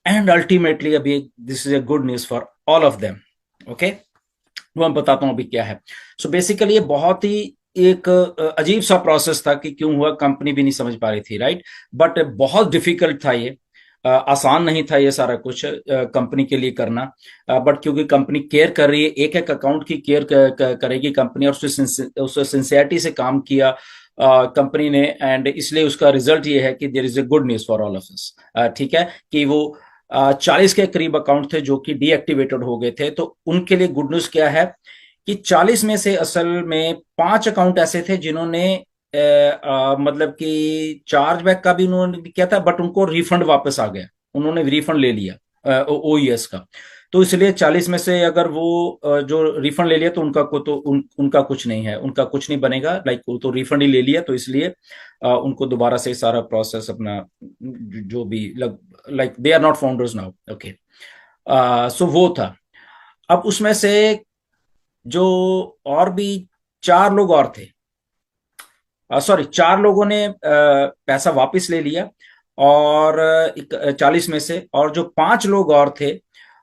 And ultimately अभी this is a good news for all of them. Okay, वो मैं बताता हूँ अभी क्या है। सो बेसिकली ये बहुत ही एक अजीब सा प्रोसेस था कि क्यों हुआ, कंपनी भी नहीं समझ पा रही थी, राइट। बट बहुत डिफिकल्ट था ये, आसान नहीं था ये सारा कुछ कंपनी के लिए करना। बट क्योंकि कंपनी केयर कर रही है, एक एक अकाउंट की केयर करेगी कंपनी, और उससे सिंसियरिटी से काम किया कंपनी ने, एंड इसलिए उसका रिजल्ट ये है कि there is a good news for all of us. ठीक है, कि वो 40 के करीब अकाउंट थे जो कि डीएक्टिवेटेड हो गए थे। तो उनके लिए गुड न्यूज क्या है कि 40 में से असल में 5 अकाउंट ऐसे थे जिन्होंने मतलब कि चार्ज बैक का भी उन्होंने किया था, बट उनको रिफंड वापस आ गया, उन्होंने रिफंड ले लिया ओईएस का। तो इसलिए 40 में से अगर वो जो रिफंड ले लिया तो उनका को तो उनका कुछ नहीं है, उनका कुछ नहीं बनेगा, लाइक वो तो रिफंड ही ले लिया, तो इसलिए उनको दोबारा से सारा प्रोसेस अपना जो भी like they are not founders now. Okay, so वो था। अब उसमें से जो और भी 4 लोग और थे, सॉरी 4 लोगों ने पैसा वापस ले लिया, और 40 में से, और जो 5 लोग और थे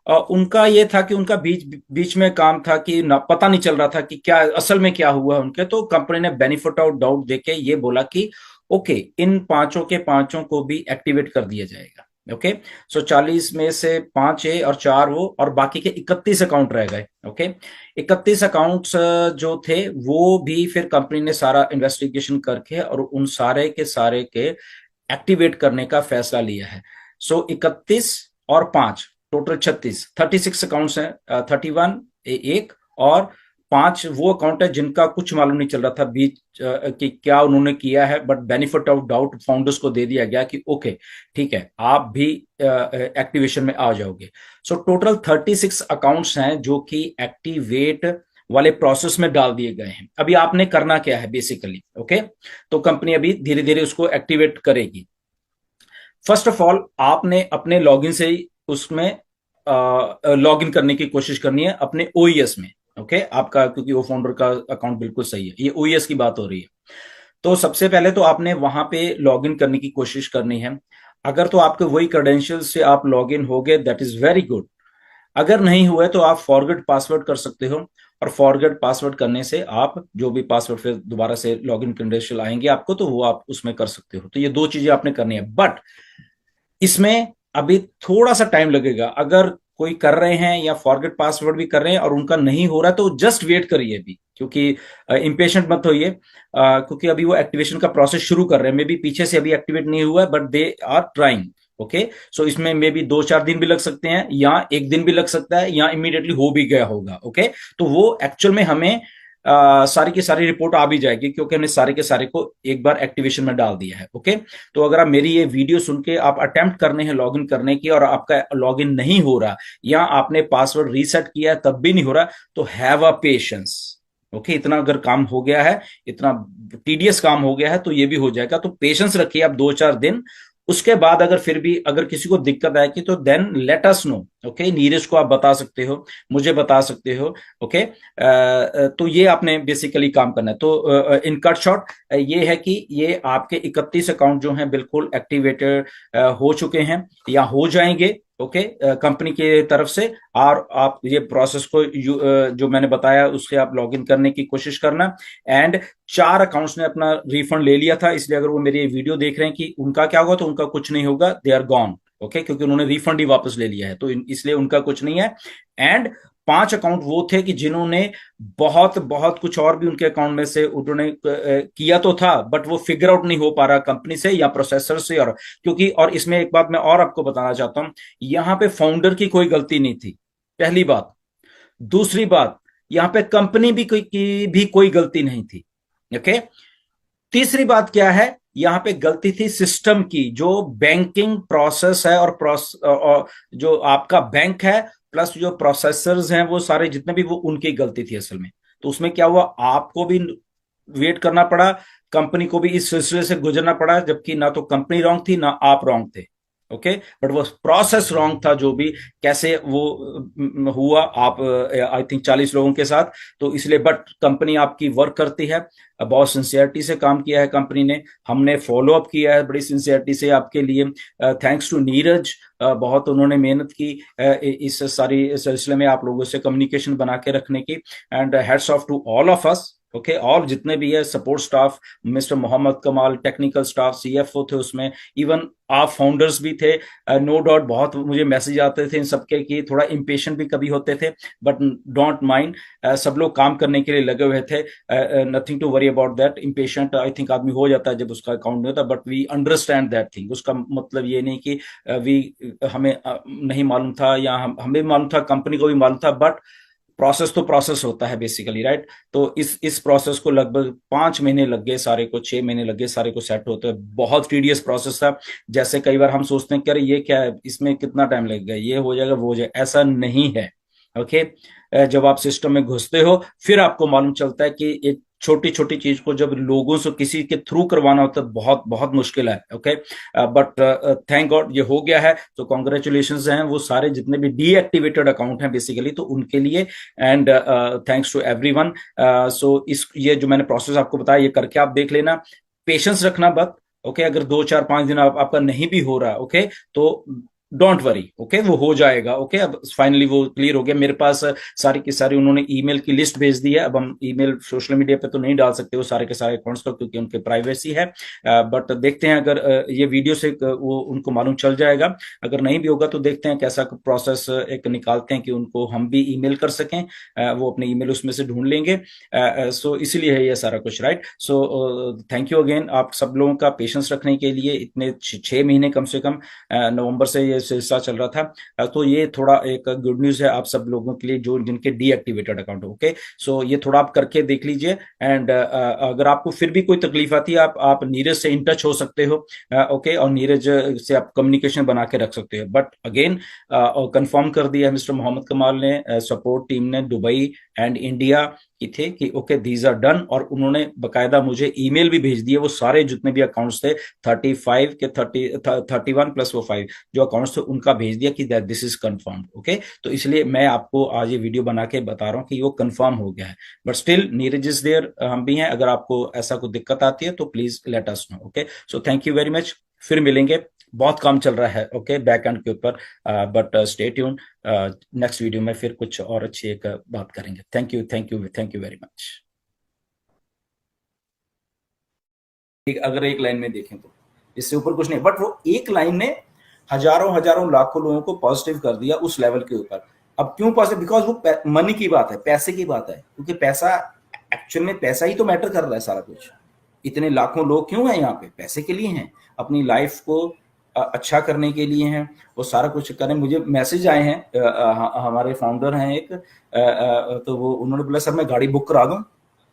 उनका ये था कि उनका बीच बीच में काम था कि पता नहीं चल रहा था कि क्या असल में क्या हुआ उनके। तो कंपनी ने बेनिफिट ऑफ डाउट देके ये बोला कि ओके, इन पांचों के पांचों को भी एक्टिवेट कर दिया जाएगा। ओके, सो 40 में से 5 ए और 4 वो, और बाकी के 31 अकाउंट रह गए। ओके, 31 अकाउंट्स जो थे वो भी फिर कंपनी ने सारा इन्वेस्टिगेशन करके और उन सारे के एक्टिवेट करने का फैसला लिया है। सो 31 और 5 टोटल 36 अकाउंट्स हैं। 31 एक, और 5 वो अकाउंट है जिनका कुछ मालूम नहीं चल रहा था बीच कि क्या उन्होंने किया है, but benefit of doubt founders को दे दिया गया कि ओके ठीक है, आप भी एक्टिवेशन में आ जाओगे। सो टोटल 36 अकाउंट्स हैं जो कि एक्टिवेट वाले प्रोसेस में डाल दिए गए हैं। अभी आपने करना क्या है बेसिकली, ओके, तो कंपनी अभी धीरे धीरे उसको एक्टिवेट करेगी। फर्स्ट ऑफ ऑल आपने अपने लॉगिन से ही उसमें लॉगिन करने की कोशिश करनी है अपने ओईएस में। ओके, आपका क्योंकि वो फाउंडर का अकाउंट बिल्कुल सही है, ये ओईएस की बात हो रही है। तो सबसे पहले तो आपने वहां पे लॉगिन करने की कोशिश करनी है। अगर तो आपके वही क्रेडेंशियल से आप लॉगिन हो गए, दैट इज वेरी गुड। अगर नहीं हुआ तो आप फॉरगेट पासवर्ड कर सकते हो, और फॉरगेट पासवर्ड करने से आप जो भी पासवर्ड फिर दोबारा से लॉगिन क्रेडेंशियल आएंगे आपको, तो वो आप उसमें कर सकते हो। तो ये 2 चीजें आपने करनी है, बट इसमें अभी थोड़ा सा टाइम लगेगा। अगर कोई कर रहे हैं या फॉरगेट पासवर्ड भी कर रहे हैं और उनका नहीं हो रहा तो जस्ट वेट करिए अभी, क्योंकि इम्पेशेंट मत होइए, क्योंकि अभी वो एक्टिवेशन का प्रोसेस शुरू कर रहे हैं। मे बी पीछे से अभी एक्टिवेट नहीं हुआ है, but they are trying. Okay, so इसमें मे बी 2-4 दिन भी लग सकते हैं, या 1 दिन भी लग सकता है, या इमीडिएटली हो भी गया होगा। ओके, तो वो एक्चुअल में हमें सारी की सारी रिपोर्ट आ भी जाएगी, क्योंकि हमने सारे के सारे को एक बार एक्टिवेशन में डाल दिया है। ओके, तो अगर आप मेरी ये वीडियो सुन के आप अटेम्प्ट करने हैं लॉगिन करने की, और आपका लॉगिन नहीं हो रहा, या आपने पासवर्ड रीसेट किया तब भी नहीं हो रहा, तो हैव अ पेशेंस। ओके, इतना अगर काम हो गया है, इतना टीडियस काम हो गया है, तो ये भी हो जाएगा। तो पेशेंस रखिए आप 2-4 दिन। उसके बाद अगर फिर भी अगर किसी को दिक्कत आएगी तो then let us know. Okay, Neeraj को आप बता सकते हो, मुझे बता सकते हो। ओके, तो ये आपने बेसिकली काम करना है। तो इन कट शॉर्ट ये है कि ये आपके 31 अकाउंट जो हैं बिल्कुल एक्टिवेटेड हो चुके हैं या हो जाएंगे। ओके, कंपनी के तरफ से। और आप ये प्रोसेस को जो मैंने बताया उससे आप लॉगिन करने की कोशिश करना। एंड 4 अकाउंट्स ने अपना रिफंड ले लिया था, इसलिए अगर वो मेरी वीडियो देख रहे हैं कि उनका क्या होगा, तो उनका कुछ नहीं होगा, दे आर गॉन। ओके, क्योंकि उन्होंने रिफंड ही वापस ले लिया है, तो इसलिए उनका कुछ नहीं है। एंड 5 अकाउंट वो थे कि जिन्होंने बहुत बहुत कुछ और भी उनके अकाउंट में से उन्होंने किया तो था, बट वो फिगर आउट नहीं हो पा रहा कंपनी से या प्रोसेसर से। और क्योंकि और इसमें एक बात मैं और आपको बताना चाहता हूं, यहां पे फाउंडर की कोई गलती नहीं थी, पहली बात। दूसरी बात, यहां पे कंपनी भी की भी कोई गलती नहीं थी। ओके, तीसरी बात क्या है, यहां पे गलती थी सिस्टम की, जो बैंकिंग प्रोसेस है, और जो आपका बैंक है प्लस जो प्रोसेसर्स हैं वो सारे जितने भी, वो उनकी गलती थी असल में। तो उसमें क्या हुआ, आपको भी वेट करना पड़ा, कंपनी को भी इस सिलसिले से गुजरना पड़ा, जबकि ना तो कंपनी रॉन्ग थी ना आप रॉन्ग थे। ओके, बट वो प्रोसेस रॉन्ग था जो भी, कैसे वो हुआ आप आई थिंक 40 लोगों के साथ। तो इसलिए बट कंपनी आपकी वर्क करती है, बहुत सिंसियरिटी से काम किया है कंपनी ने, हमने फॉलो अप किया है बड़ी सिंसियरिटी से आपके लिए। थैंक्स टू नीरज, बहुत उन्होंने मेहनत की इस सारी सिलसिले में आप लोगों से कम्युनिकेशन बना के रखने की। And hats off to all of us, okay, और जितने भी है सपोर्ट स्टाफ, मिस्टर मोहम्मद कमाल, टेक्निकल स्टाफ, सीएफओ थे उसमें, इवन आप फाउंडर्स भी थे। नो डाउट बहुत मुझे मैसेज आते थे इन सबके कि थोड़ा इम्पेशेंट भी कभी होते थे, बट डोंट माइंड, सब लोग काम करने के लिए लगे हुए थे। Nothing to worry about that. Impatient I think आदमी हो जाता है जब उसका अकाउंट नहीं होता, but we understand that thing. उसका मतलब ये नहीं कि वी हमें नहीं मालूम था या हमें मालूम था, कंपनी को भी मालूम था, बट प्रोसेस तो प्रोसेस होता है बेसिकली, राइट। तो इस प्रोसेस को लगभग 5 महीने लग गए सारे को, 6 महीने लग गए सारे को सेट होते हैं। बहुत टीडियस प्रोसेस था। जैसे कई बार हम सोचते हैं कि अरे ये क्या है, इसमें कितना टाइम लगेगा, ये हो जाएगा वो हो जाएगा, ऐसा नहीं है। ओके, जब आप सिस्टम में घुसते हो फिर आपको मालूम चलता है कि एक छोटी छोटी चीज को जब लोगों से किसी के थ्रू करवाना होता है बहुत बहुत मुश्किल है। ओके, बट थैंक गॉड ये हो गया है, तो कॉन्ग्रेचुलेशन हैं वो सारे जितने भी डीएक्टिवेटेड अकाउंट हैं बेसिकली, तो उनके लिए। And thanks to everyone. So इस ये जो मैंने प्रोसेस आपको बताया ये करके आप देख लेना, पेशेंस रखना बस। ओके, अगर 2 4 5 दिन आपका नहीं भी हो रहा, ओके, तो डोंट वरी, ओके, वो हो जाएगा। ओके, अब फाइनली वो क्लियर हो गया। मेरे पास सारी की सारी उन्होंने ईमेल की लिस्ट भेज दी है। अब हम ईमेल सोशल मीडिया पे तो नहीं डाल सकते वो सारे के सारे अकाउंट्स का, क्योंकि उनके प्राइवेसी है। बट देखते हैं, अगर ये वीडियो से वो उनको मालूम चल जाएगा। अगर नहीं भी होगा तो देखते हैं कैसा प्रोसेस एक निकालते हैं कि उनको हम भी ईमेल कर सकें। वो अपने ईमेल उसमें से ढूंढ लेंगे। सो इसीलिए है ये सारा कुछ, right. So thank you again आप सब लोगों का पेशेंस रखने के लिए। इतने 6 महीने कम से कम, नवंबर से ये सिलसिला चल रहा था। तो ये थोड़ा एक गुड न्यूज है आप सब लोगों के लिए जो जिनके डीएक्टिवेटेड अकाउंट। ओके, सो ये थोड़ा आप करके देख लीजिए। एंड अगर आपको फिर भी कोई तकलीफ आती है, आप नीरज से इन टच हो सकते हो। ओके, और नीरज से आप कम्युनिकेशन बना के रख सकते हो। बट अगेन कंफर्म कर दिया है मिस्टर मोहम्मद कमाल ने, सपोर्ट टीम ने, दुबई एंड इंडिया की थे कि ओके दीज आर डन। और उन्होंने बकायदा मुझे ईमेल भी भेज दिए, वो सारे जितने भी अकाउंट्स थे 35 के 31 प्लस वो 5 जो अकाउंट्स थे उनका भेज दिया कि दिस इज कंफर्म। ओके, तो इसलिए मैं आपको आज ये वीडियो बना के बता रहा हूँ कि वो कंफर्म हो गया है। But still Neeraj is there, हम भी हैं। अगर आपको ऐसा कोई दिक्कत आती है तो please let us know. Okay, so thank you very much, फिर मिलेंगे। बहुत काम चल रहा है ओके बैक एंड के ऊपर, but stay tune. Next video में फिर कुछ और अच्छी एक बात करेंगे। Thank you, thank you, thank you very much. अगर एक लाइन में देखें तो इससे ऊपर कुछ नहीं, बट वो एक लाइन ने हजारों हजारों लाखों लोगों को पॉजिटिव कर दिया उस लेवल के ऊपर। अब क्यों पॉजिटिव? बिकॉज वो मनी की बात है, पैसे की बात है, क्योंकि पैसा एक्चुअल में पैसा ही तो मैटर कर रहा है सारा कुछ। इतने लाखों लोग क्यों हैं यहाँ पे? पैसे के लिए हैं, अपनी लाइफ को अच्छा करने के लिए हैं, वो सारा कुछ करें। मुझे मैसेज आए हैं, हमारे फाउंडर हैं एक, तो वो उन्होंने बोला सर मैं गाड़ी बुक करा दूं।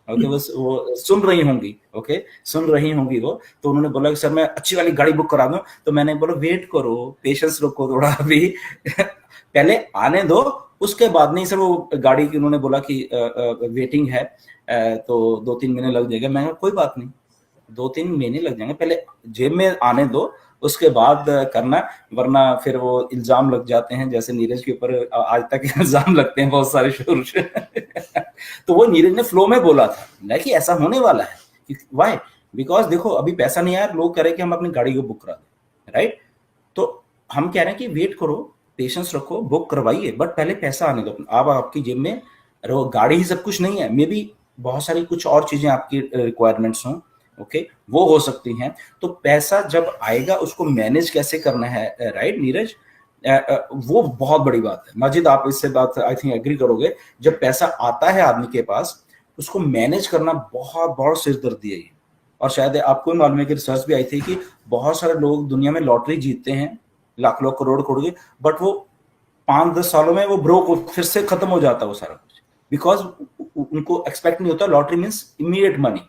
ओके, बस वो सुन रही होंगी, ओके, सुन रही होंगी वो। तो उन्होंने बोला कि सर मैं अच्छी वाली गाड़ी बुक करा दूं। तो मैंने बोला वेट करो, पेशेंस रखो थोड़ा अभी पहले आने दो, उसके बाद नहीं। सर वो गाड़ी की उन्होंने बोला कि वेटिंग है, तो 2 3 महीने लग जाएगा। मैं कोई बात नहीं, 2 3 महीने लग जाएंगे, पहले जेब में आने दो, उसके बाद करना। वरना फिर वो इल्जाम लग जाते हैं, जैसे नीरज के ऊपर आज तक इल्जाम लगते हैं बहुत सारे शुरू से तो वो नीरज ने फ्लो में बोला था ना कि ऐसा होने वाला है। वाई? बिकॉज देखो अभी पैसा नहीं आया, लोग कह रहे हैं कि हम अपनी गाड़ी को बुक करा दें, राइट। तो हम कह रहे हैं कि वेट करो, पेशेंस रखो, बुक करवाइए, बट पहले पैसा आने दो। आप आपकी जेब में रहो, गाड़ी ही सब कुछ नहीं है, मे बी बहुत सारी कुछ और चीजें आपकी रिक्वायरमेंट्स हों, ओके, वो हो सकती हैं। तो पैसा जब आएगा उसको मैनेज कैसे करना है, राइट नीरज, वो बहुत बड़ी बात है। माजिद आप इससे बात आई थिंक एग्री करोगे, जब पैसा आता है आदमी के पास उसको मैनेज करना बहुत बहुत सिरदर्दी है। और शायद आपको मालूम है कि रिसर्च भी आई थी कि बहुत सारे लोग दुनिया में लॉटरी जीतते हैं, लाख लाख करोड़ करोड़ की, बट वो 5 10 सालों में वो ब्रोक फिर से खत्म हो जाता है वो सारा कुछ। बिकॉज उनको एक्सपेक्ट नहीं होता, लॉटरी मीन्स इमीडिएट मनी।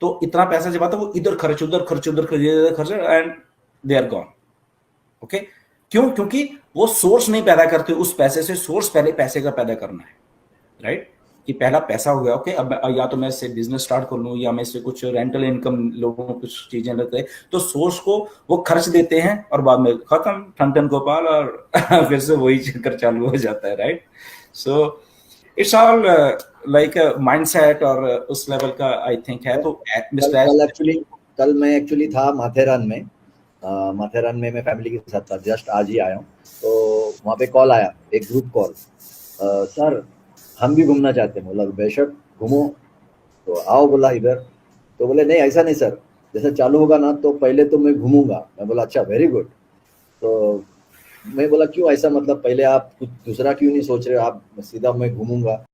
तो इतना पैसा जब आता है वो इधर खर्च उधर खर्च उधर खर्च and they are gone. Okay, क्यों? क्योंकि वो सोर्स नहीं पैदा करते उस पैसे से। सोर्स पहले पैसे का पैदा करना है, राइट, कि पहला पैसा हो गया, ओके, अब या तो मैं इससे बिजनेस स्टार्ट कर लूं या मैं इससे कुछ रेंटल इनकम लोगों को कुछ चीजें लगते हैं, तो सोर्स को वो खर्च देते हैं और बाद में खत्म, ठन ठन गोपाल, और फिर से वही चक्कर चालू हो जाता है, right. So it's all like mindset और उस लेवल का आई थिंक है। तो कल मैं एक्चुअली था माथेरान में, माथेरान में मैं फैमिली के साथ था, जस्ट आज ही आया हूँ। तो वहाँ पे कॉल आया, एक ग्रुप कॉल, सर हम भी घूमना चाहते हैं। बोला बेशक घूमो, तो आओ बोला इधर। तो बोले नहीं ऐसा नहीं सर, जैसे चालू होगा ना तो पहले तो मैं घूमूंगा। मैं बोला अच्छा वेरी गुड। तो मैं बोला क्यों ऐसा, मतलब पहले आप कुछ दूसरा क्यों नहीं सोच रहे हो, आप सीधा मैं घूमूंगा।